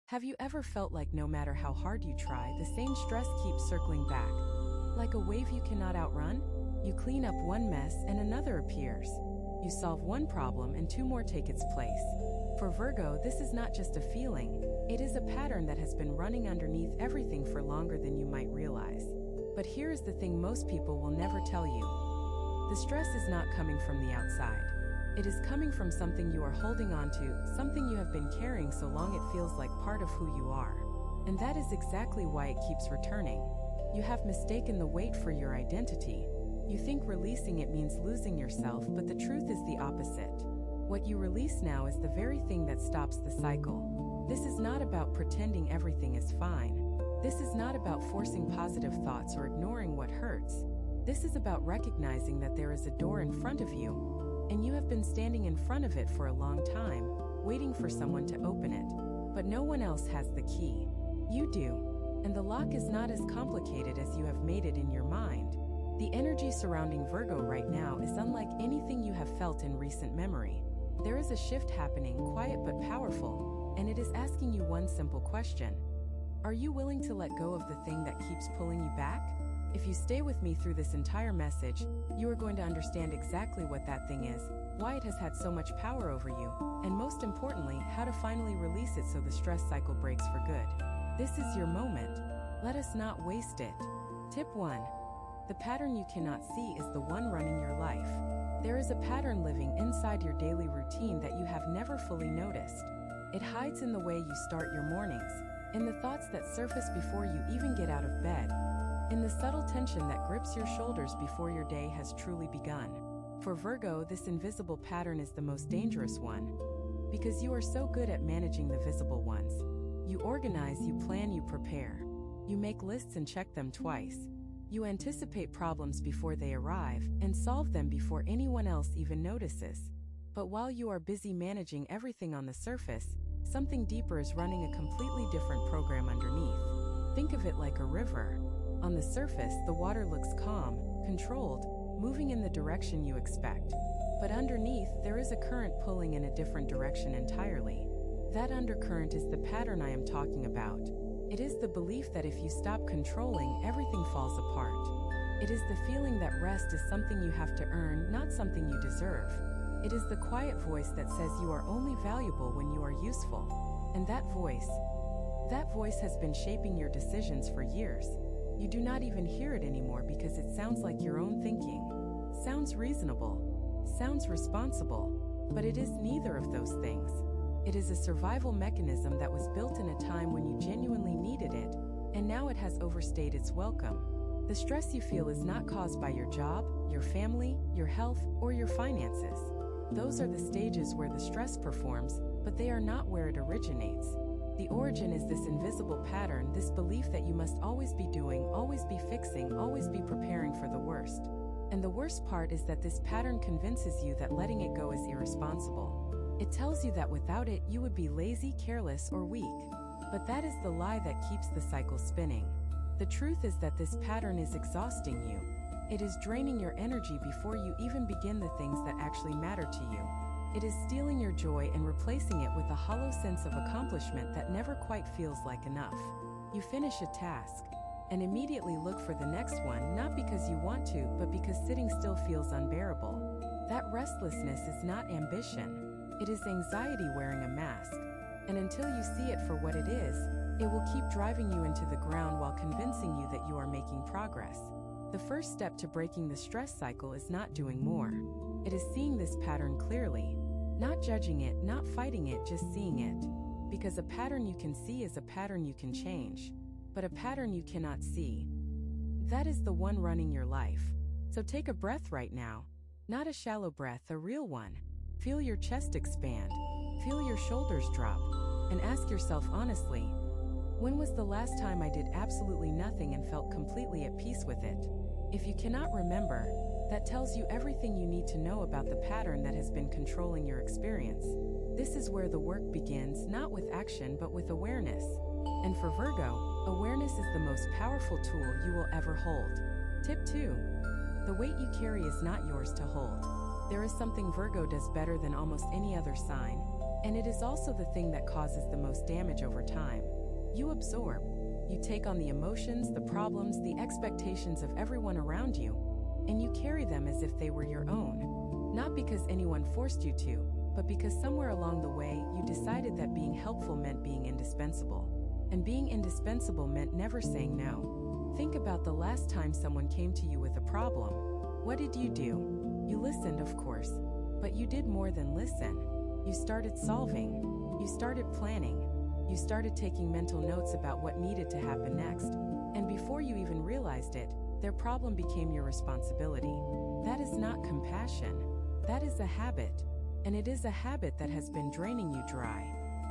Have you ever felt like no matter how hard you try, the same stress keeps circling back? Like a wave you cannot outrun? You clean up one mess and another appears. You solve one problem and two more take its place. For Virgo, this is not just a feeling, it is a pattern that has been running underneath everything for longer than you might realize. But here is the thing most people will never tell you. The stress is not coming from the outside. It is coming from something you are holding on to, something you have been carrying so long it feels like part of who you are. And that is exactly why it keeps returning. You have mistaken the weight for your identity. You think releasing it means losing yourself, but the truth is the opposite. What you release now is the very thing that stops the cycle. This is not about pretending everything is fine. This is not about forcing positive thoughts or ignoring what hurts. This is about recognizing that there is a door in front of you, and you have been standing in front of it for a long time, waiting for someone to open it. But no one else has the key. You do. And the lock is not as complicated as you have made it in your mind. The energy surrounding Virgo right now is unlike anything you have felt in recent memory. There is a shift happening, quiet but powerful, and it is asking you one simple question. Are you willing to let go of the thing that keeps pulling you back? If you stay with me through this entire message, you are going to understand exactly what that thing is, why it has had so much power over you, and most importantly, how to finally release it so the stress cycle breaks for good. This is your moment. Let us not waste it. Tip 1. The pattern you cannot see is the one running your life. There is a pattern living inside your daily routine that you have never fully noticed. It hides in the way you start your mornings, in the thoughts that surface before you even get out of bed, in the subtle tension that grips your shoulders before your day has truly begun. For Virgo, this invisible pattern is the most dangerous one, because you are so good at managing the visible ones. You organize, you plan, you prepare. You make lists and check them twice. You anticipate problems before they arrive and solve them before anyone else even notices. But while you are busy managing everything on the surface, something deeper is running a completely different program underneath. Think of it like a river. On the surface, the water looks calm, controlled, moving in the direction you expect. But underneath, there is a current pulling in a different direction entirely. That undercurrent is the pattern I am talking about. It is the belief that if you stop controlling, everything falls apart. It is the feeling that rest is something you have to earn, not something you deserve. It is the quiet voice that says you are only valuable when you are useful. And that voice has been shaping your decisions for years. You do not even hear it anymore because it sounds like your own thinking. Sounds reasonable. Sounds responsible. But it is neither of those things. It is a survival mechanism that was built in a time when you genuinely needed it, and now it has overstayed its welcome. The stress you feel is not caused by your job, your family, your health, or your finances. Those are the stages where the stress performs, but they are not where it originates. The origin is this invisible pattern, this belief that you must always be doing, always be fixing, always be preparing for the worst. And the worst part is that this pattern convinces you that letting it go is irresponsible. It tells you that without it, you would be lazy, careless, or weak. But that is the lie that keeps the cycle spinning. The truth is that this pattern is exhausting you. It is draining your energy before you even begin the things that actually matter to you. It is stealing your joy and replacing it with a hollow sense of accomplishment that never quite feels like enough. You finish a task and immediately look for the next one, not because you want to, but because sitting still feels unbearable. That restlessness is not ambition. It is anxiety wearing a mask. And until you see it for what it is, it will keep driving you into the ground while convincing you that you are making progress. The first step to breaking the stress cycle is not doing more. It is seeing this pattern clearly. Not judging it, not fighting it, just seeing it. Because a pattern you can see is a pattern you can change. But a pattern you cannot see, that is the one running your life. So take a breath right now. Not a shallow breath, a real one. Feel your chest expand. Feel your shoulders drop. And ask yourself honestly, when was the last time I did absolutely nothing and felt completely at peace with it? If you cannot remember, that tells you everything you need to know about the pattern that has been controlling your experience. This is where the work begins, not with action but with awareness. And for Virgo, awareness is the most powerful tool you will ever hold. Tip 2. The weight you carry is not yours to hold. There is something Virgo does better than almost any other sign, And it is also the thing that causes the most damage over time. You absorb. You take on the emotions, the problems, the expectations of everyone around you, and you carry them as if they were your own. Not because anyone forced you to, but because somewhere along the way you decided that being helpful meant being indispensable. And being indispensable meant never saying no. Think about the last time someone came to you with a problem. What did you do? You listened, of course, but you did more than listen. You started solving. You started planning. You started taking mental notes about what needed to happen next. And before you even realized it, their problem became your responsibility. That is not compassion. That is a habit. And it is a habit that has been draining you dry.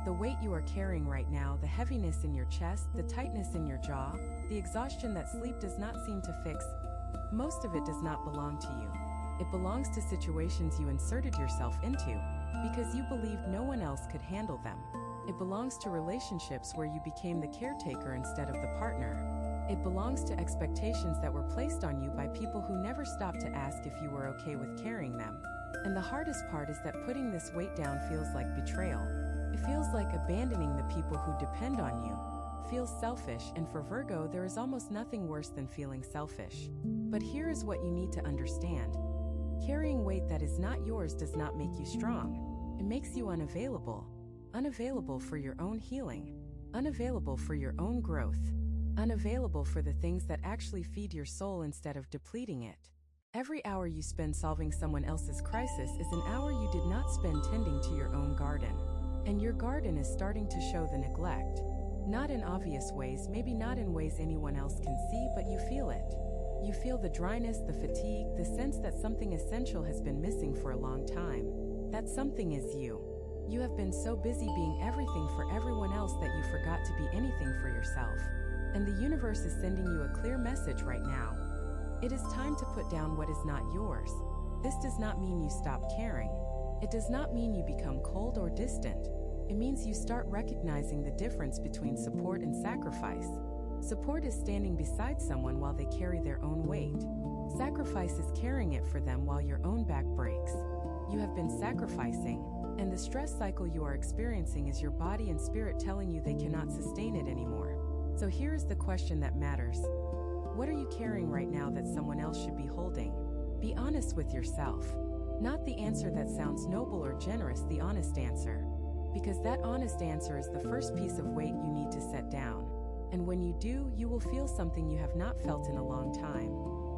The weight you are carrying right now, the heaviness in your chest, the tightness in your jaw, the exhaustion that sleep does not seem to fix, most of it does not belong to you. It belongs to situations you inserted yourself into because you believed no one else could handle them. It belongs to relationships where you became the caretaker instead of the partner. It belongs to expectations that were placed on you by people who never stopped to ask if you were okay with carrying them. And the hardest part is that putting this weight down feels like betrayal. It feels like abandoning the people who depend on you. Feels selfish, and for Virgo, there is almost nothing worse than feeling selfish. But here is what you need to understand. Carrying weight that is not yours does not make you strong. It makes you unavailable. Unavailable for your own healing. Unavailable for your own growth. Unavailable for the things that actually feed your soul instead of depleting it. Every hour you spend solving someone else's crisis is an hour you did not spend tending to your own garden. And your garden is starting to show the neglect. Not in obvious ways, maybe not in ways anyone else can see, but you feel it. You feel the dryness, the fatigue, the sense that something essential has been missing for a long time. That something is you. You have been so busy being everything for everyone else that you forgot to be anything for yourself. And the universe is sending you a clear message right now. It is time to put down what is not yours. This does not mean you stop caring. It does not mean you become cold or distant. It means you start recognizing the difference between support and sacrifice. Support is standing beside someone while they carry their own weight. Sacrifice is carrying it for them while your own back breaks. You have been sacrificing, and the stress cycle you are experiencing is your body and spirit telling you they cannot sustain it anymore. So here is the question that matters. What are you carrying right now that someone else should be holding? Be honest with yourself. Not the answer that sounds noble or generous, the honest answer. Because that honest answer is the first piece of weight you need to set down. And when you do, you will feel something you have not felt in a long time.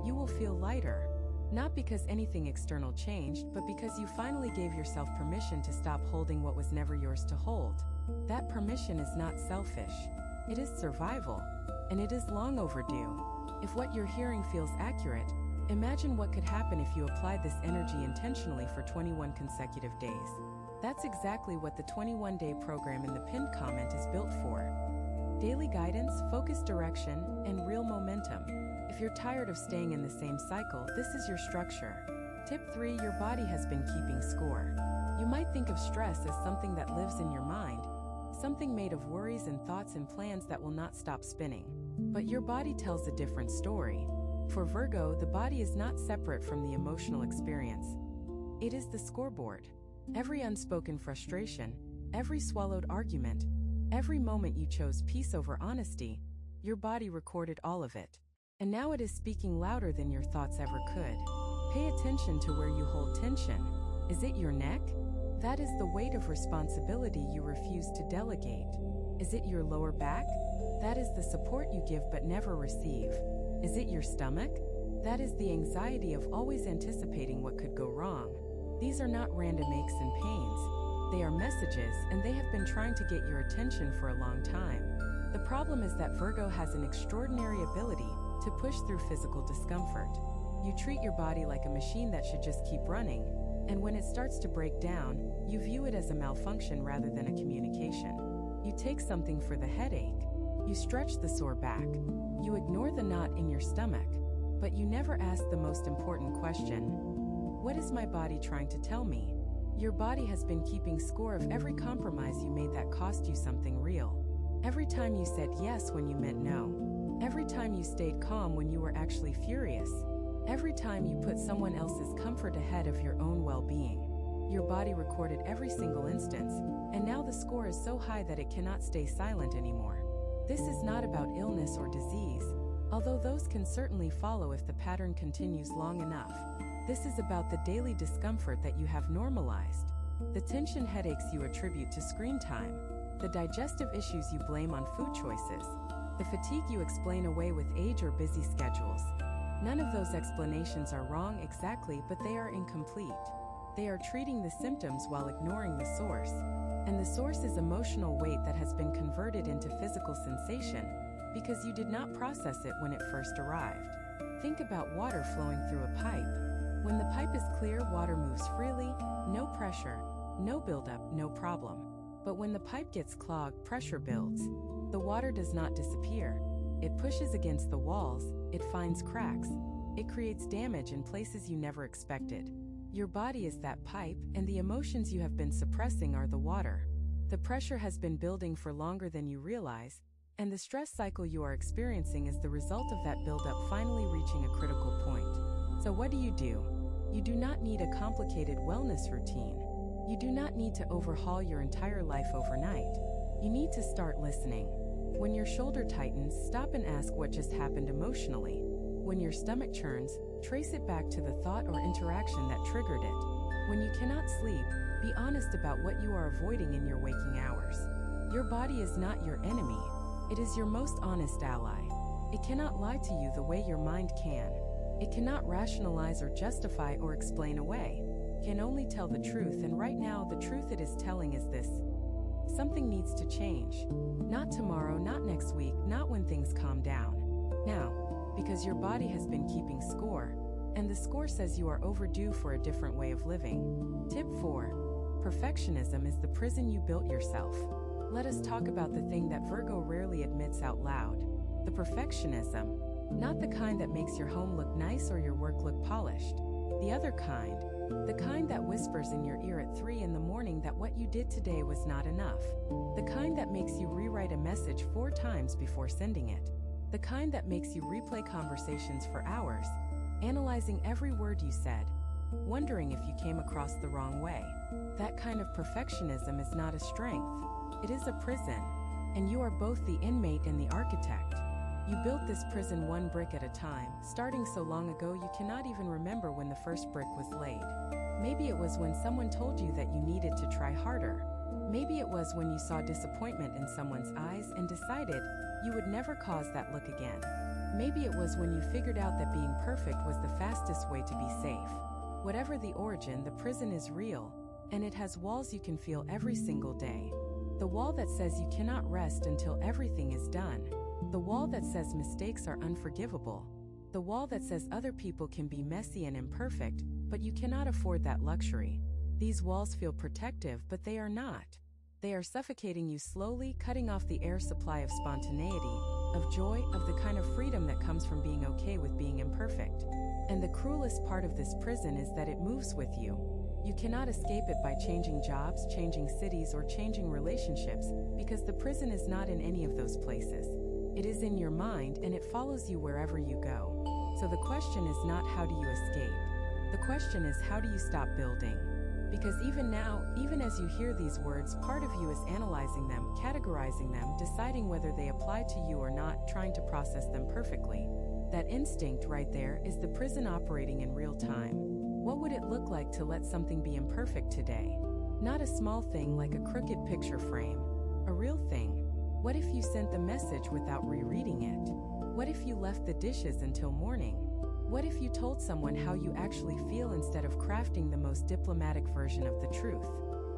You will feel lighter. Not because anything external changed, but because you finally gave yourself permission to stop holding what was never yours to hold. That permission is not selfish. It is survival. And it is long overdue. If what you're hearing feels accurate, imagine what could happen if you applied this energy intentionally for 21 consecutive days. That's exactly what the 21-day program in the pinned comment is built for. Daily guidance, focused direction, and real momentum. If you're tired of staying in the same cycle, this is your structure. Tip 3. Your body has been keeping score. You might think of stress as something that lives in your mind, something made of worries and thoughts and plans that will not stop spinning. But your body tells a different story. For Virgo, the body is not separate from the emotional experience. It is the scoreboard. Every unspoken frustration, every swallowed argument, every moment you chose peace over honesty, your body recorded all of it. And now it is speaking louder than your thoughts ever could. Pay attention to where you hold tension. Is it your neck? That is the weight of responsibility you refuse to delegate. Is it your lower back? That is the support you give but never receive. Is it your stomach? That is the anxiety of always anticipating what could go wrong. These are not random aches and pains. They are messages, and they have been trying to get your attention for a long time. The problem is that Virgo has an extraordinary ability to push through physical discomfort. You treat your body like a machine that should just keep running, and when it starts to break down, you view it as a malfunction rather than a communication. You take something for the headache. You stretch the sore back. You ignore the knot in your stomach. But you never ask the most important question. What is my body trying to tell me? Your body has been keeping score of every compromise you made that cost you something real. Every time you said yes when you meant no. Every time you stayed calm when you were actually furious. Every time you put someone else's comfort ahead of your own well-being. Your body recorded every single instance, and now the score is so high that it cannot stay silent anymore. This is not about illness or disease, although those can certainly follow if the pattern continues long enough. This is about the daily discomfort that you have normalized. The tension headaches you attribute to screen time, the digestive issues you blame on food choices, the fatigue you explain away with age or busy schedules. None of those explanations are wrong exactly, but they are incomplete. They are treating the symptoms while ignoring the source. And the source is emotional weight that has been converted into physical sensation because you did not process it when it first arrived. Think about water flowing through a pipe. When the pipe is clear, water moves freely, no pressure, no buildup, no problem. But when the pipe gets clogged, pressure builds. The water does not disappear. It pushes against the walls, it finds cracks, it creates damage in places you never expected. Your body is that pipe, and the emotions you have been suppressing are the water. The pressure has been building for longer than you realize, and the stress cycle you are experiencing is the result of that buildup finally reaching a critical point. So what do? You do not need a complicated wellness routine. You do not need to overhaul your entire life overnight. You need to start listening. When your shoulder tightens, stop and ask what just happened emotionally. When your stomach churns, trace it back to the thought or interaction that triggered it. When you cannot sleep, be honest about what you are avoiding in your waking hours. Your body is not your enemy. It is your most honest ally. It cannot lie to you the way your mind can. It cannot rationalize or justify or explain away. It can only tell the truth, and right now the truth it is telling is this. Something needs to change. Not tomorrow, not next week, not when things calm down. Now, because your body has been keeping score, and the score says you are overdue for a different way of living. Tip 4. Perfectionism is the prison you built yourself. Let us talk about the thing that Virgo rarely admits out loud. The perfectionism. Not the kind that makes your home look nice or your work look polished. The other kind. The kind that whispers in your ear at 3 in the morning that what you did today was not enough. The kind that makes you rewrite a message 4 times before sending it. The kind that makes you replay conversations for hours, analyzing every word you said, wondering if you came across the wrong way. That kind of perfectionism is not a strength. It is a prison, and you are both the inmate and the architect. You built this prison one brick at a time, starting so long ago you cannot even remember when the first brick was laid. Maybe it was when someone told you that you needed to try harder. Maybe it was when you saw disappointment in someone's eyes and decided you would never cause that look again. Maybe it was when you figured out that being perfect was the fastest way to be safe. Whatever the origin, the prison is real, and it has walls you can feel every single day. The wall that says you cannot rest until everything is done. The wall that says mistakes are unforgivable. The wall that says other people can be messy and imperfect, but you cannot afford that luxury. These walls feel protective, but they are not. They are suffocating you slowly, cutting off the air supply of spontaneity, of joy, of the kind of freedom that comes from being okay with being imperfect. And the cruelest part of this prison is that it moves with you. You cannot escape it by changing jobs, changing cities, or changing relationships, because the prison is not in any of those places. It is in your mind, and it follows you wherever you go. So the question is not how do you escape? The question is how do you stop building? Because even now, even as you hear these words, part of you is analyzing them, categorizing them, deciding whether they apply to you or not, trying to process them perfectly. That instinct right there is the prison operating in real time. What would it look like to let something be imperfect today? Not a small thing like a crooked picture frame. A real thing. What if you sent the message without rereading it? What if you left the dishes until morning? What if you told someone how you actually feel instead of crafting the most diplomatic version of the truth?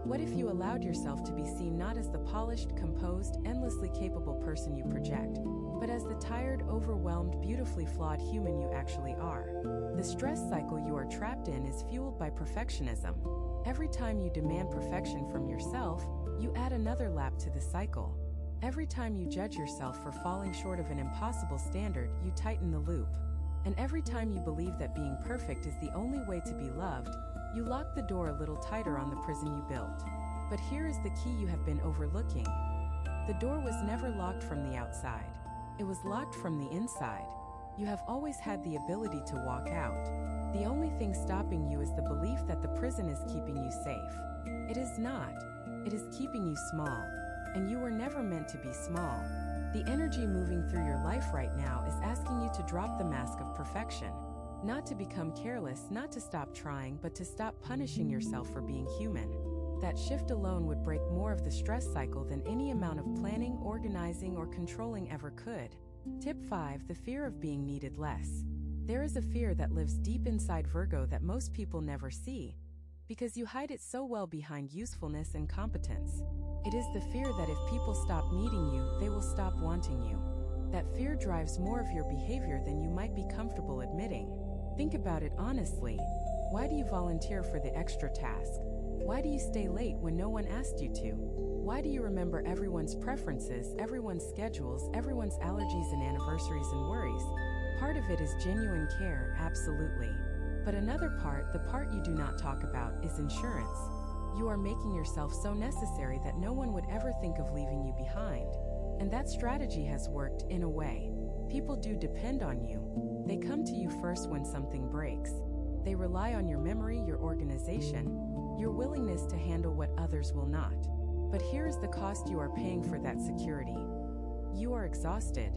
What if you allowed yourself to be seen not as the polished, composed, endlessly capable person you project, but as the tired, overwhelmed, beautifully flawed human you actually are? The stress cycle you are trapped in is fueled by perfectionism. Every time you demand perfection from yourself, you add another lap to the cycle. Every time you judge yourself for falling short of an impossible standard, you tighten the loop. And every time you believe that being perfect is the only way to be loved, you lock the door a little tighter on the prison you built. But here is the key you have been overlooking. The door was never locked from the outside. It was locked from the inside. You have always had the ability to walk out. The only thing stopping you is the belief that the prison is keeping you safe. It is not. It is keeping you small. And you were never meant to be small. The energy moving through your life right now is asking you to drop the mask of perfection. Not to become careless, not to stop trying, but to stop punishing yourself for being human. That shift alone would break more of the stress cycle than any amount of planning, organizing, or controlling ever could. Tip 5. The fear of being needed less. There is a fear that lives deep inside Virgo that most people never see, because you hide it so well behind usefulness and competence. It is the fear that if people stop needing you, they will stop wanting you. That fear drives more of your behavior than you might be comfortable admitting. Think about it honestly. Why do you volunteer for the extra task? Why do you stay late when no one asked you to? Why do you remember everyone's preferences, everyone's schedules, everyone's allergies and anniversaries and worries? Part of it is genuine care, absolutely. But another part, the part you do not talk about, is insurance. You are making yourself so necessary that no one would ever think of leaving you behind. And that strategy has worked, in a way. People do depend on you. They come to you first when something breaks. They rely on your memory, your organization, your willingness to handle what others will not. But here is the cost you are paying for that security. You are exhausted.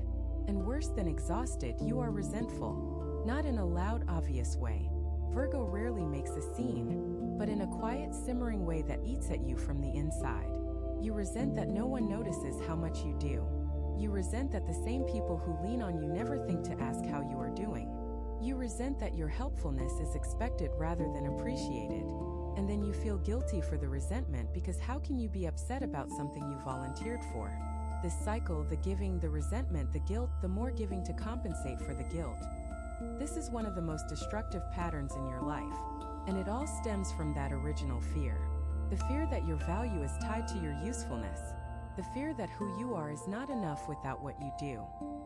And worse than exhausted, you are resentful. Not in a loud, obvious way. Virgo rarely makes a scene, but in a quiet, simmering way that eats at you from the inside. You resent that no one notices how much you do. You resent that the same people who lean on you never think to ask how you are doing. You resent that your helpfulness is expected rather than appreciated. And then you feel guilty for the resentment because how can you be upset about something you volunteered for? This cycle, the giving, the resentment, the guilt, the more giving to compensate for the guilt. This is one of the most destructive patterns in your life. And it all stems from that original fear. The fear that your value is tied to your usefulness. The fear that who you are is not enough without what you do.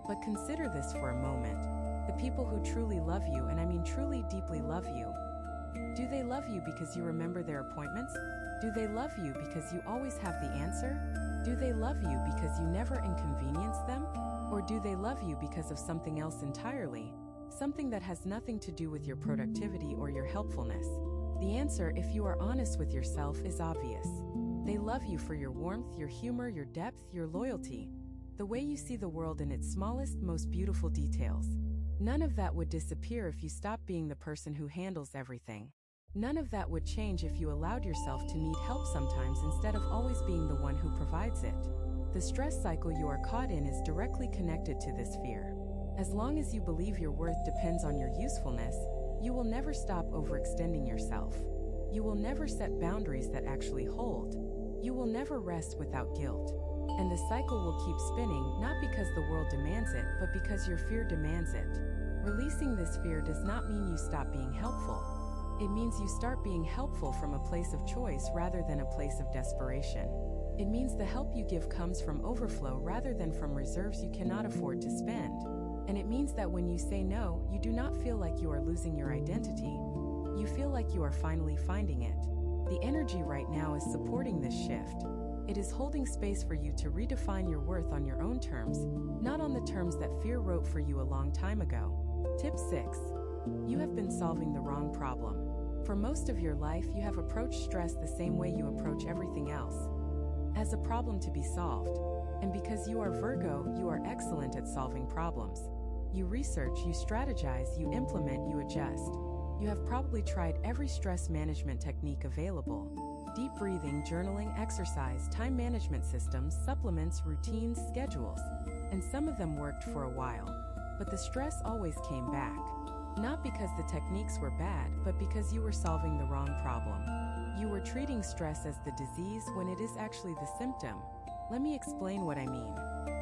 But consider this for a moment. The people who truly love you, and I mean truly deeply love you, do they love you because you remember their appointments? Do they love you because you always have the answer? Do they love you because you never inconvenience them? Or do they love you because of something else entirely? Something that has nothing to do with your productivity or your helpfulness? The answer, if you are honest with yourself, is obvious. They love you for your warmth, your humor, your depth, your loyalty, the way you see the world in its smallest, most beautiful details. None of that would disappear if you stopped being the person who handles everything. None of that would change if you allowed yourself to need help sometimes instead of always being the one who provides it. The stress cycle you are caught in is directly connected to this fear. As long as you believe your worth depends on your usefulness, you will never stop overextending yourself. You will never set boundaries that actually hold. You will never rest without guilt. And the cycle will keep spinning, not because the world demands it, but because your fear demands it. Releasing this fear does not mean you stop being helpful. It means you start being helpful from a place of choice rather than a place of desperation. It means the help you give comes from overflow rather than from reserves you cannot afford to spend. And it means that when you say no, you do not feel like you are losing your identity. You feel like you are finally finding it. The energy right now is supporting this shift. It is holding space for you to redefine your worth on your own terms, not on the terms that fear wrote for you a long time ago. Tip 6. You have been solving the wrong problem. For most of your life, you have approached stress the same way you approach everything else, as a problem to be solved. And because you are Virgo, you are excellent at solving problems. You research, you strategize, you implement, you adjust. You have probably tried every stress management technique available. Deep breathing, journaling, exercise, time management systems, supplements, routines, schedules. And some of them worked for a while. But the stress always came back. Not because the techniques were bad, but because you were solving the wrong problem. You were treating stress as the disease when it is actually the symptom. Let me explain what I mean.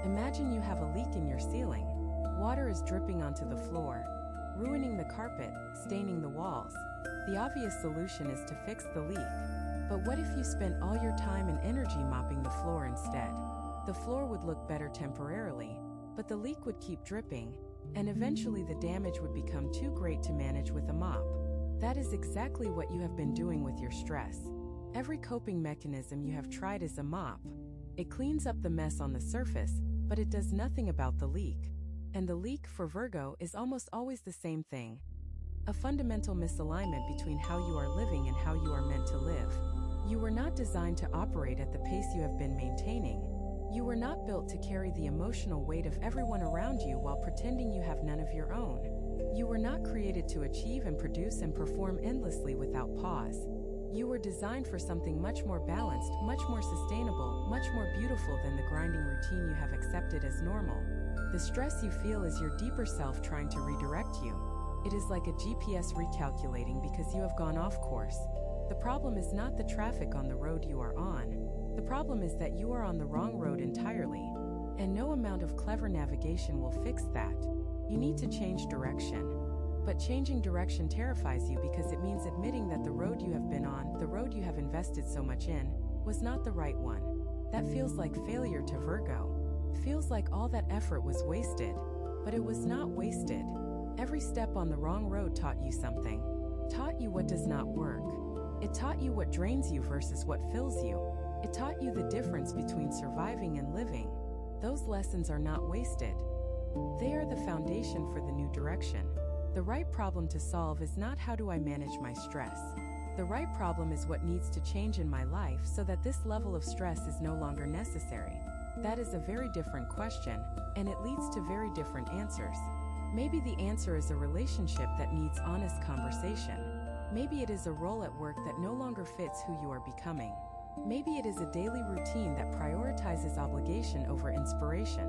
Imagine you have a leak in your ceiling. Water is dripping onto the floor, ruining the carpet, staining the walls. The obvious solution is to fix the leak. But what if you spent all your time and energy mopping the floor instead? The floor would look better temporarily, but the leak would keep dripping, and eventually the damage would become too great to manage with a mop. That is exactly what you have been doing with your stress. Every coping mechanism you have tried is a mop. It cleans up the mess on the surface, but it does nothing about the leak. And the leak, for Virgo, is almost always the same thing. A fundamental misalignment between how you are living and how you are meant to live. You were not designed to operate at the pace you have been maintaining. You were not built to carry the emotional weight of everyone around you while pretending you have none of your own. You were not created to achieve and produce and perform endlessly without pause. You were designed for something much more balanced, much more sustainable, much more beautiful than the grinding routine you have accepted as normal. The stress you feel is your deeper self trying to redirect you. It is like a GPS recalculating because you have gone off course. The problem is not the traffic on the road you are on. The problem is that you are on the wrong road entirely. And no amount of clever navigation will fix that. You need to change direction. But changing direction terrifies you because it means admitting that the road you have been on, the road you have invested so much in, was not the right one. That feels like failure to Virgo. Feels like all that effort was wasted. But it was not wasted. Every step on the wrong road taught you something. Taught you what does not work. It taught you what drains you versus what fills you. It taught you the difference between surviving and living. Those lessons are not wasted. They are the foundation for the new direction. The right problem to solve is not how do I manage my stress. The right problem is what needs to change in my life so that this level of stress is no longer necessary. That is a very different question, and it leads to very different answers. Maybe the answer is a relationship that needs honest conversation. Maybe it is a role at work that no longer fits who you are becoming. Maybe it is a daily routine that prioritizes obligation over inspiration.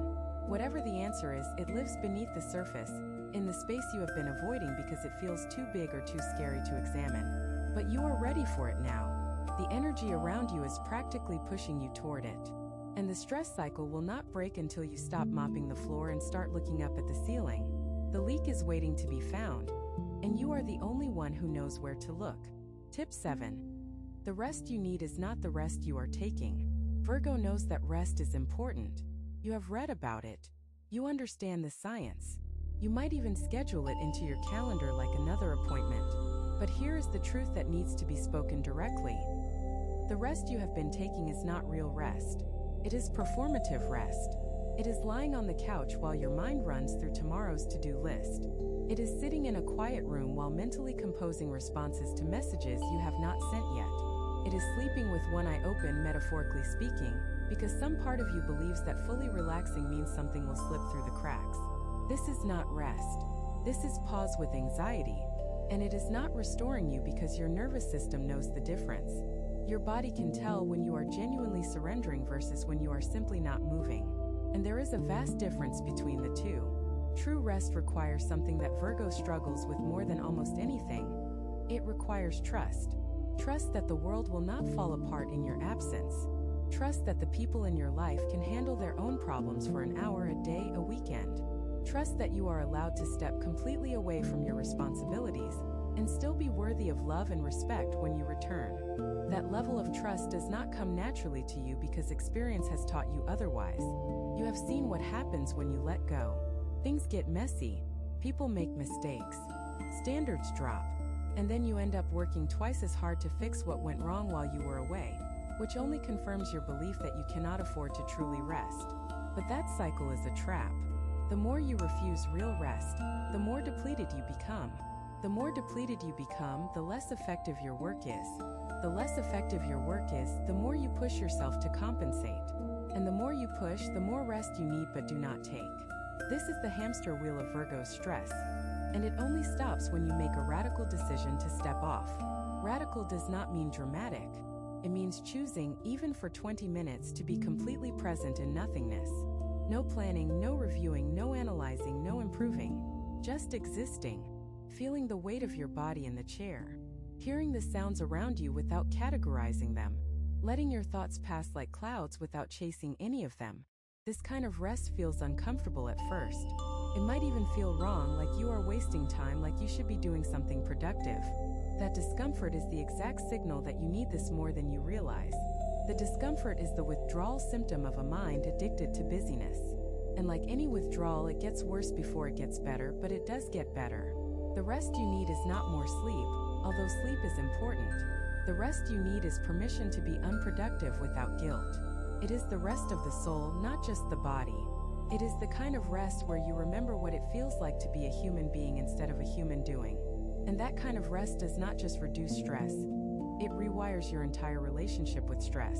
Whatever the answer is, it lives beneath the surface, in the space you have been avoiding because it feels too big or too scary to examine. But you are ready for it now. The energy around you is practically pushing you toward it. And the stress cycle will not break until you stop mopping the floor and start looking up at the ceiling. The leak is waiting to be found, and you are the only one who knows where to look. Tip 7. The rest you need is not the rest you are taking. Virgo knows that rest is important. You have read about it. You understand the science. You might even schedule it into your calendar like another appointment. But here is the truth that needs to be spoken directly. The rest you have been taking is not real rest. It is performative rest. It is lying on the couch while your mind runs through tomorrow's to-do list. It is sitting in a quiet room while mentally composing responses to messages you have not sent yet. It is sleeping with one eye open, metaphorically speaking, because some part of you believes that fully relaxing means something will slip through the cracks. This is not rest. This is pause with anxiety. And it is not restoring you because your nervous system knows the difference. Your body can tell when you are genuinely surrendering versus when you are simply not moving. And there is a vast difference between the two. True rest requires something that Virgo struggles with more than almost anything. It requires trust. Trust that the world will not fall apart in your absence. Trust that the people in your life can handle their own problems for an hour a day, a weekend. Trust that you are allowed to step completely away from your responsibilities and still be worthy of love and respect when you return. That level of trust does not come naturally to you because experience has taught you otherwise. You have seen what happens when you let go. Things get messy, people make mistakes, standards drop, and then you end up working twice as hard to fix what went wrong while you were away, which only confirms your belief that you cannot afford to truly rest. But that cycle is a trap. The more you refuse real rest, the more depleted you become. The more depleted you become, the less effective your work is. The less effective your work is, the more you push yourself to compensate. And the more you push, the more rest you need but do not take. This is the hamster wheel of Virgo's stress. And it only stops when you make a radical decision to step off. Radical does not mean dramatic. It means choosing, even for 20 minutes, to be completely present in nothingness. No planning, no reviewing, no analyzing, no improving. Just existing. Feeling the weight of your body in the chair. Hearing the sounds around you without categorizing them. Letting your thoughts pass like clouds without chasing any of them. This kind of rest feels uncomfortable at first. It might even feel wrong, like you are wasting time, like you should be doing something productive. That discomfort is the exact signal that you need this more than you realize. The discomfort is the withdrawal symptom of a mind addicted to busyness. And like any withdrawal, it gets worse before it gets better, but it does get better. The rest you need is not more sleep, although sleep is important. The rest you need is permission to be unproductive without guilt. It is the rest of the soul, not just the body. It is the kind of rest where you remember what it feels like to be a human being instead of a human doing. And that kind of rest does not just reduce stress, it rewires your entire relationship with stress.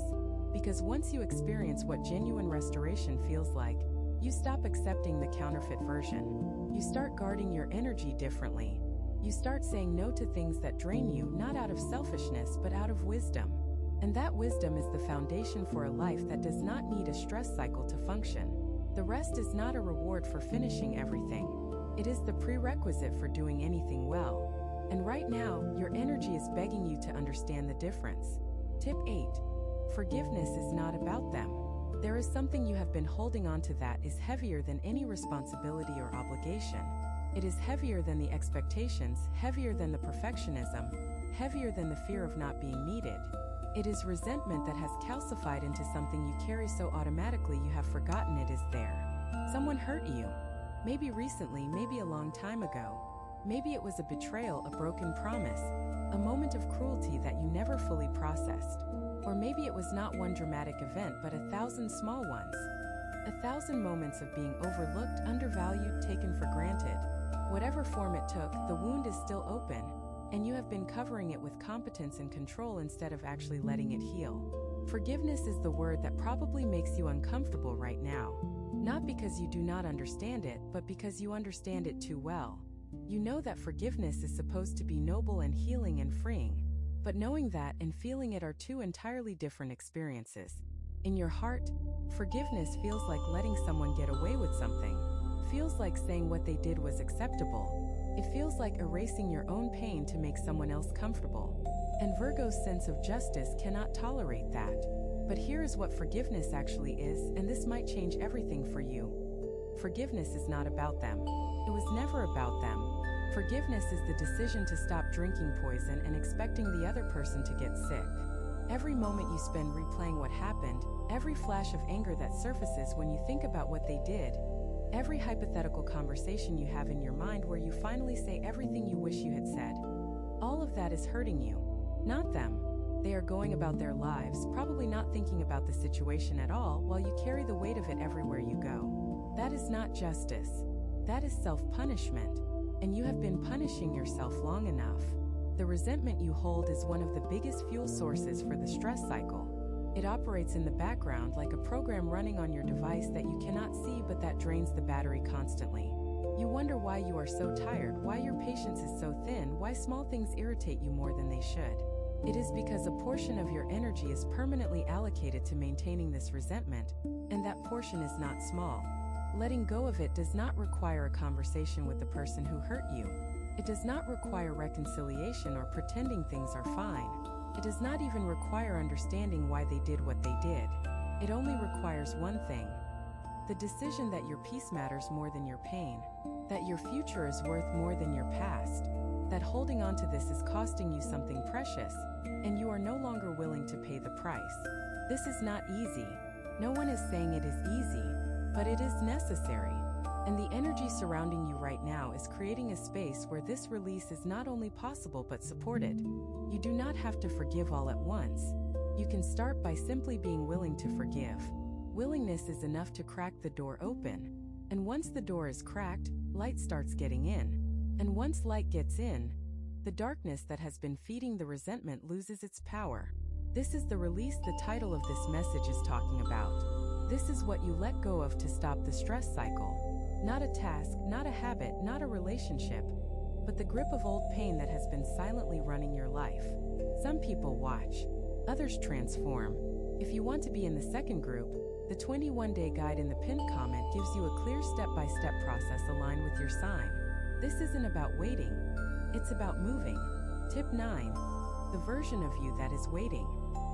Because once you experience what genuine restoration feels like, you stop accepting the counterfeit version. You start guarding your energy differently. You start saying no to things that drain you, not out of selfishness, but out of wisdom. And that wisdom is the foundation for a life that does not need a stress cycle to function. The rest is not a reward for finishing everything. It is the prerequisite for doing anything well. And right now, your energy is begging you to understand the difference. Tip 8. Forgiveness is not about them. There is something you have been holding on to that is heavier than any responsibility or obligation. It is heavier than the expectations, heavier than the perfectionism, heavier than the fear of not being needed. It is resentment that has calcified into something you carry so automatically you have forgotten it is there. Someone hurt you. Maybe recently, maybe a long time ago. Maybe it was a betrayal, a broken promise, a moment of cruelty that you never fully processed. Or maybe it was not one dramatic event but 1,000 small ones. 1,000 moments of being overlooked, undervalued, taken for granted. Whatever form it took, the wound is still open, and you have been covering it with competence and control instead of actually letting it heal. Forgiveness is the word that probably makes you uncomfortable right now. Not because you do not understand it, but because you understand it too well. You know that forgiveness is supposed to be noble and healing and freeing. But knowing that and feeling it are two entirely different experiences. In your heart, forgiveness feels like letting someone get away with something. Feels like saying what they did was acceptable. It feels like erasing your own pain to make someone else comfortable. And Virgo's sense of justice cannot tolerate that. But here is what forgiveness actually is, and this might change everything for you. Forgiveness is not about them. It was never about them. Forgiveness is the decision to stop drinking poison and expecting the other person to get sick. Every moment you spend replaying what happened, every flash of anger that surfaces when you think about what they did, every hypothetical conversation you have in your mind where you finally say everything you wish you had said, all of that is hurting you, not them. They are going about their lives, probably not thinking about the situation at all, while you carry the weight of it everywhere you go. That is not justice. That is self-punishment. And you have been punishing yourself long enough. The resentment you hold is one of the biggest fuel sources for the stress cycle. It operates in the background like a program running on your device that you cannot see but that drains the battery constantly. You wonder why you are so tired, why your patience is so thin, why small things irritate you more than they should. It is because a portion of your energy is permanently allocated to maintaining this resentment, and that portion is not small. Letting go of it does not require a conversation with the person who hurt you. It does not require reconciliation or pretending things are fine. It does not even require understanding why they did what they did. It only requires one thing: the decision that your peace matters more than your pain, that your future is worth more than your past, that holding on to this is costing you something precious, and you are no longer willing to pay the price. This is not easy. No one is saying it is easy, but it is necessary. And the energy surrounding you right now is creating a space where this release is not only possible but supported. You do not have to forgive all at once. You can start by simply being willing to forgive. Willingness is enough to crack the door open. And once the door is cracked, light starts getting in. And once light gets in, the darkness that has been feeding the resentment loses its power. This is the release the title of this message is talking about. This is what you let go of to stop the stress cycle. Not a task, not a habit, not a relationship, but the grip of old pain that has been silently running your life. Some people watch, others transform. If you want to be in the second group, the 21-day guide in the pinned comment gives you a clear step-by-step process aligned with your sign. This isn't about waiting, it's about moving. Tip 9. The version of you that is waiting.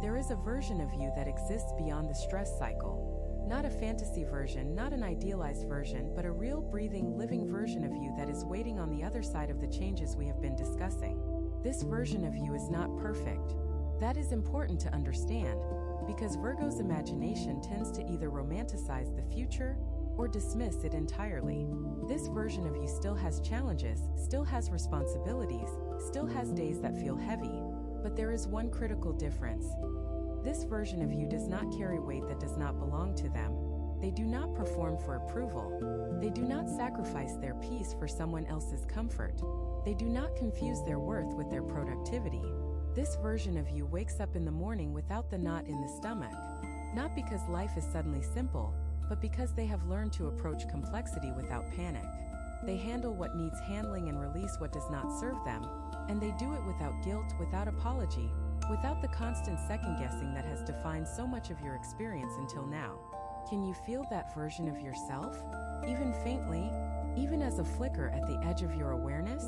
There is a version of you that exists beyond the stress cycle. Not a fantasy version, not an idealized version, but a real, breathing, living version of you that is waiting on the other side of the changes we have been discussing. This version of you is not perfect. That is important to understand, because Virgo's imagination tends to either romanticize the future or dismiss it entirely. This version of you still has challenges, still has responsibilities, still has days that feel heavy. But there is one critical difference. This version of you does not carry weight that does not belong to them. They do not perform for approval. They do not sacrifice their peace for someone else's comfort. They do not confuse their worth with their productivity. This version of you wakes up in the morning without the knot in the stomach. Not because life is suddenly simple, but because they have learned to approach complexity without panic. They handle what needs handling and release what does not serve them, and they do it without guilt, without apology, without the constant second-guessing that has defined so much of your experience until now. Can you feel that version of yourself? Even faintly, even as a flicker at the edge of your awareness?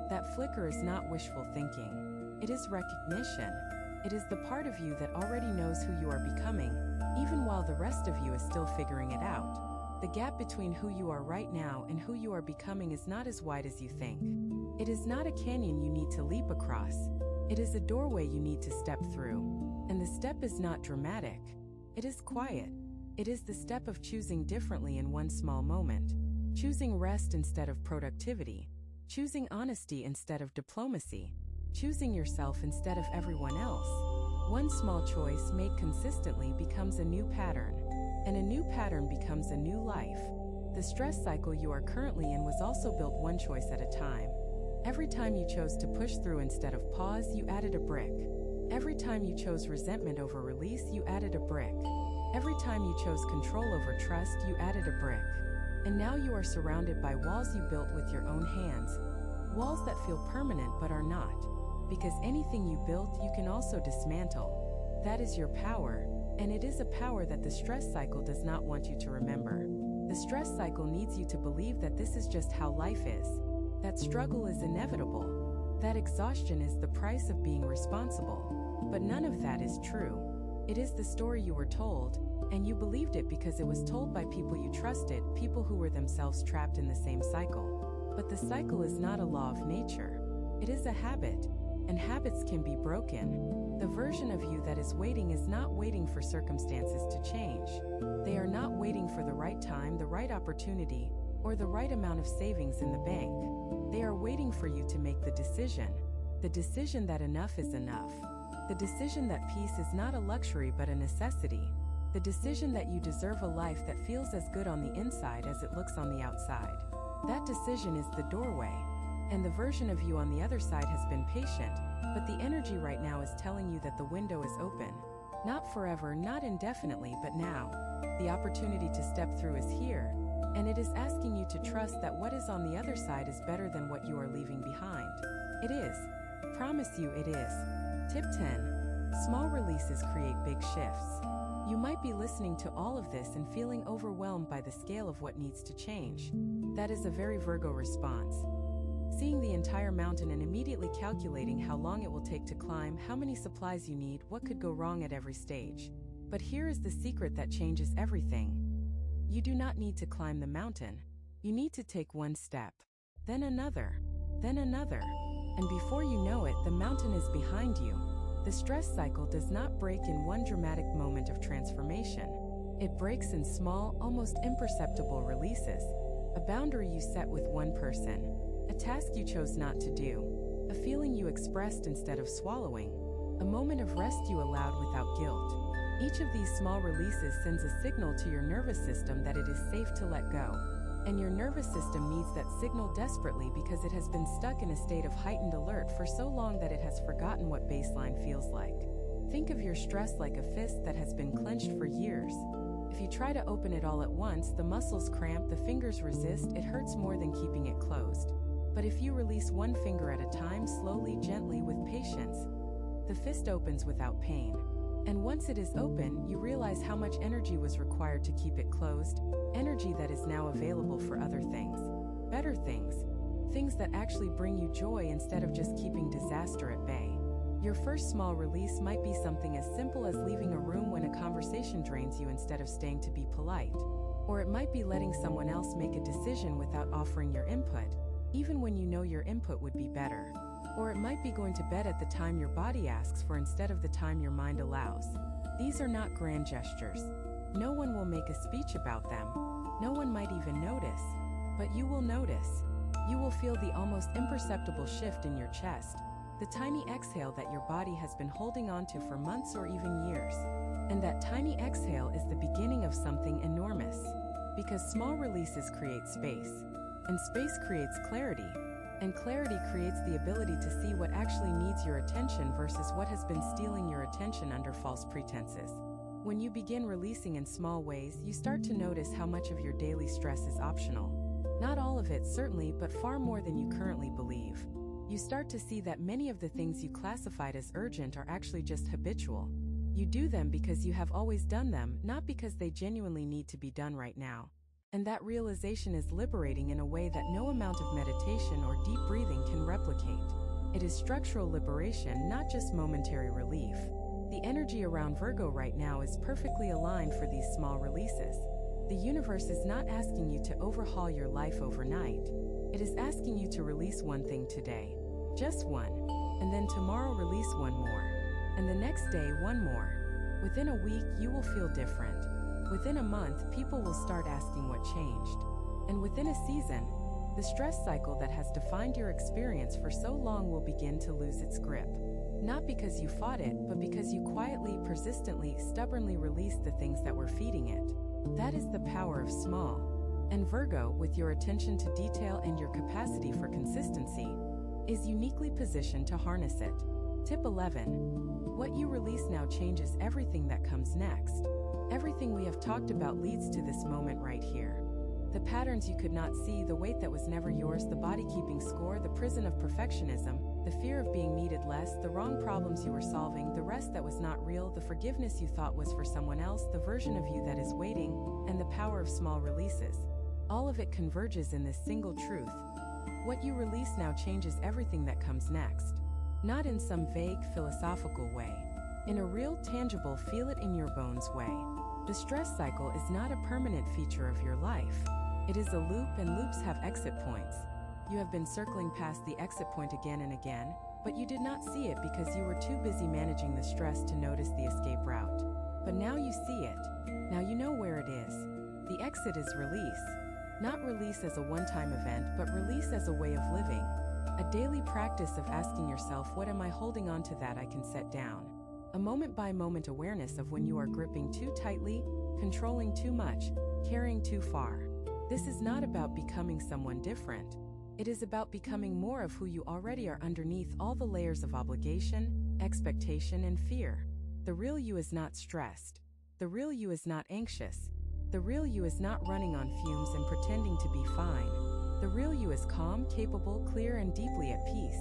That flicker is not wishful thinking. It is recognition. It is the part of you that already knows who you are becoming, even while the rest of you is still figuring it out. The gap between who you are right now and who you are becoming is not as wide as you think. It is not a canyon you need to leap across. It is a doorway you need to step through. And the step is not dramatic. It is quiet. It is the step of choosing differently in one small moment. Choosing rest instead of productivity. Choosing honesty instead of diplomacy. Choosing yourself instead of everyone else. One small choice made consistently becomes a new pattern. And a new pattern becomes a new life. The stress cycle you are currently in was also built one choice at a time. Every time you chose to push through instead of pause, you added a brick. Every time you chose resentment over release, you added a brick. Every time you chose control over trust, you added a brick. And now you are surrounded by walls you built with your own hands. Walls that feel permanent but are not. Because anything you built, you can also dismantle. That is your power, and it is a power that the stress cycle does not want you to remember. The stress cycle needs you to believe that this is just how life is. That struggle is inevitable. That exhaustion is the price of being responsible. But none of that is true. It is the story you were told, and you believed it because it was told by people you trusted, people who were themselves trapped in the same cycle. But the cycle is not a law of nature. It is a habit, and habits can be broken. The version of you that is waiting is not waiting for circumstances to change. They are not waiting for the right time, the right opportunity, or the right amount of savings in the bank. They are waiting for you to make the decision that enough is enough. The decision that peace is not a luxury but a necessity. The decision that you deserve a life that feels as good on the inside as it looks on the outside. That decision is the doorway. And the version of you on the other side has been patient, but the energy right now is telling you that the window is open. Not forever, not indefinitely, but now. The opportunity to step through is here, and it is asking you to trust that what is on the other side is better than what you are leaving behind. It is. Promise you it is. Tip 10. Small releases create big shifts. You might be listening to all of this and feeling overwhelmed by the scale of what needs to change. That is a very Virgo response. Seeing the entire mountain and immediately calculating how long it will take to climb, how many supplies you need, what could go wrong at every stage. But here is the secret that changes everything. You do not need to climb the mountain. You need to take one step, then another, and before you know it, the mountain is behind you. The stress cycle does not break in one dramatic moment of transformation. It breaks in small, almost imperceptible releases. A boundary you set with one person. A task you chose not to do. A feeling you expressed instead of swallowing. A moment of rest you allowed without guilt. Each of these small releases sends a signal to your nervous system that it is safe to let go. And your nervous system needs that signal desperately because it has been stuck in a state of heightened alert for so long that it has forgotten what baseline feels like. Think of your stress like a fist that has been clenched for years. If you try to open it all at once, the muscles cramp, the fingers resist, it hurts more than keeping it closed. But if you release one finger at a time, slowly, gently, with patience, the fist opens without pain. And once it is open, you realize how much energy was required to keep it closed, energy that is now available for other things, better things, things that actually bring you joy instead of just keeping disaster at bay. Your first small release might be something as simple as leaving a room when a conversation drains you instead of staying to be polite. Or it might be letting someone else make a decision without offering your input, even when you know your input would be better. Or it might be going to bed at the time your body asks for instead of the time your mind allows. These are not grand gestures. No one will make a speech about them. No one might even notice. But you will notice. You will feel the almost imperceptible shift in your chest, the tiny exhale that your body has been holding on to for months or even years. And that tiny exhale is the beginning of something enormous. Because small releases create space, and space creates clarity, and clarity creates the ability to see what actually needs your attention versus what has been stealing your attention under false pretenses. When you begin releasing in small ways, you start to notice how much of your daily stress is optional. Not all of it, certainly, but far more than you currently believe. You start to see that many of the things you classified as urgent are actually just habitual. You do them because you have always done them, not because they genuinely need to be done right now. And that realization is liberating in a way that no amount of meditation or deep breathing can replicate. It is structural liberation, not just momentary relief. The energy around Virgo right now is perfectly aligned for these small releases. The universe is not asking you to overhaul your life overnight. It is asking you to release one thing today. Just one. And then tomorrow release one more. And the next day, one more. Within a week, you will feel different. Within a month, people will start asking what changed. And within a season, the stress cycle that has defined your experience for so long will begin to lose its grip. Not because you fought it, but because you quietly, persistently, stubbornly released the things that were feeding it. That is the power of small. And Virgo, with your attention to detail and your capacity for consistency, is uniquely positioned to harness it. Tip 11. What you release now changes everything that comes next. Everything we have talked about leads to this moment right here. The patterns you could not see, the weight that was never yours, the body keeping score, the prison of perfectionism, the fear of being needed less, the wrong problems you were solving, the rest that was not real, the forgiveness you thought was for someone else, the version of you that is waiting, and the power of small releases. All of it converges in this single truth. What you release now changes everything that comes next. Not in some vague, philosophical way. In a real, tangible, feel it in your bones way. The stress cycle is not a permanent feature of your life. It is a loop, and loops have exit points. You have been circling past the exit point again and again, but you did not see it because you were too busy managing the stress to notice the escape route. But now you see it. Now you know where it is. The exit is release. Not release as a one-time event, but release as a way of living. A daily practice of asking yourself, what am I holding on to that I can set down? A moment-by-moment awareness of when you are gripping too tightly, controlling too much, carrying too far. This is not about becoming someone different. It is about becoming more of who you already are underneath all the layers of obligation, expectation, and fear. The real you is not stressed. The real you is not anxious. The real you is not running on fumes and pretending to be fine. The real you is calm, capable, clear, and deeply at peace.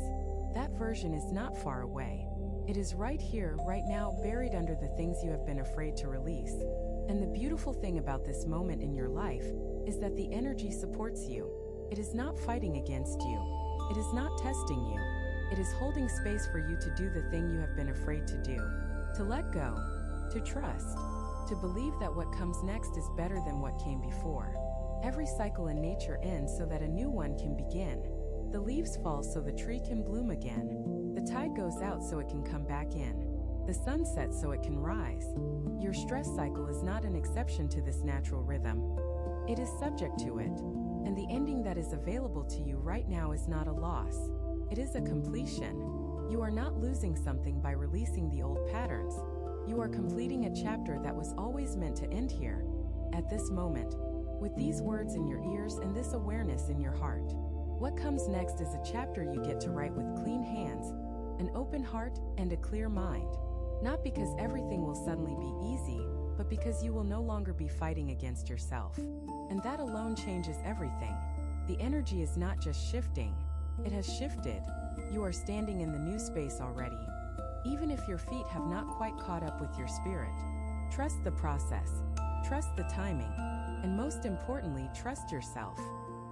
That version is not far away. It is right here, right now, buried under the things you have been afraid to release. And the beautiful thing about this moment in your life is that the energy supports you. It is not fighting against you. It is not testing you. It is holding space for you to do the thing you have been afraid to do. To let go. To trust. To believe that what comes next is better than what came before. Every cycle in nature ends so that a new one can begin. The leaves fall so the tree can bloom again. The tide goes out so it can come back in. The sun sets so it can rise. Your stress cycle is not an exception to this natural rhythm. It is subject to it. And the ending that is available to you right now is not a loss. It is a completion. You are not losing something by releasing the old patterns. You are completing a chapter that was always meant to end here, at this moment, with these words in your ears and this awareness in your heart. What comes next is a chapter you get to write with clean hands, an open heart, and a clear mind. Not because everything will suddenly be easy, but because you will no longer be fighting against yourself. And that alone changes everything. The energy is not just shifting, it has shifted. You are standing in the new space already. Even if your feet have not quite caught up with your spirit. Trust the process, trust the timing, and most importantly, trust yourself.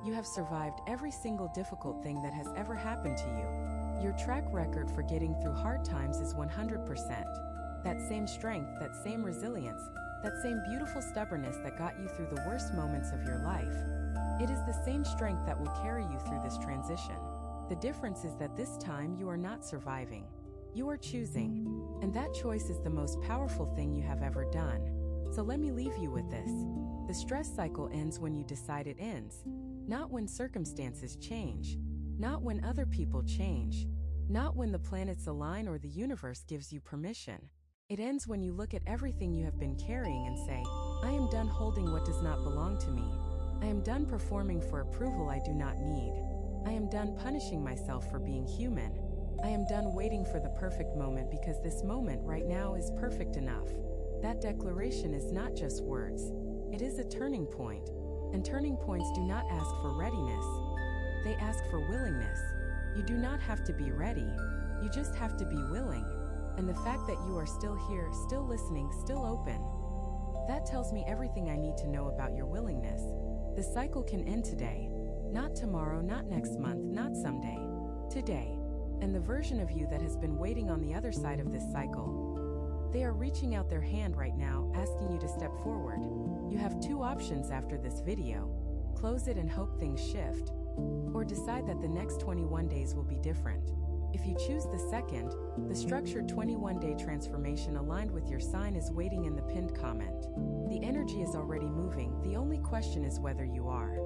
You have survived every single difficult thing that has ever happened to you. Your track record for getting through hard times is 100%. That same strength, that same resilience, that same beautiful stubbornness that got you through the worst moments of your life. It is the same strength that will carry you through this transition. The difference is that this time you are not surviving. You are choosing. And that choice is the most powerful thing you have ever done. So let me leave you with this. The stress cycle ends when you decide it ends. Not when circumstances change. Not when other people change. Not when the planets align or the universe gives you permission. It ends when you look at everything you have been carrying and say, I am done holding what does not belong to me. I am done performing for approval I do not need. I am done punishing myself for being human. I am done waiting for the perfect moment because this moment right now is perfect enough. That declaration is not just words. It is a turning point. And turning points do not ask for readiness. They ask for willingness. You do not have to be ready. You just have to be willing. And the fact that you are still here, still listening, still open, that tells me everything I need to know about your willingness. The cycle can end today. Not tomorrow, not next month, not someday. Today. And the version of you that has been waiting on the other side of this cycle, they are reaching out their hand right now, asking you to step forward. You have two options after this video. Close it and hope things shift, or decide that the next 21 days will be different. If you choose the second, the structured 21-day transformation aligned with your sign is waiting in the pinned comment. The energy is already moving, the only question is whether you are.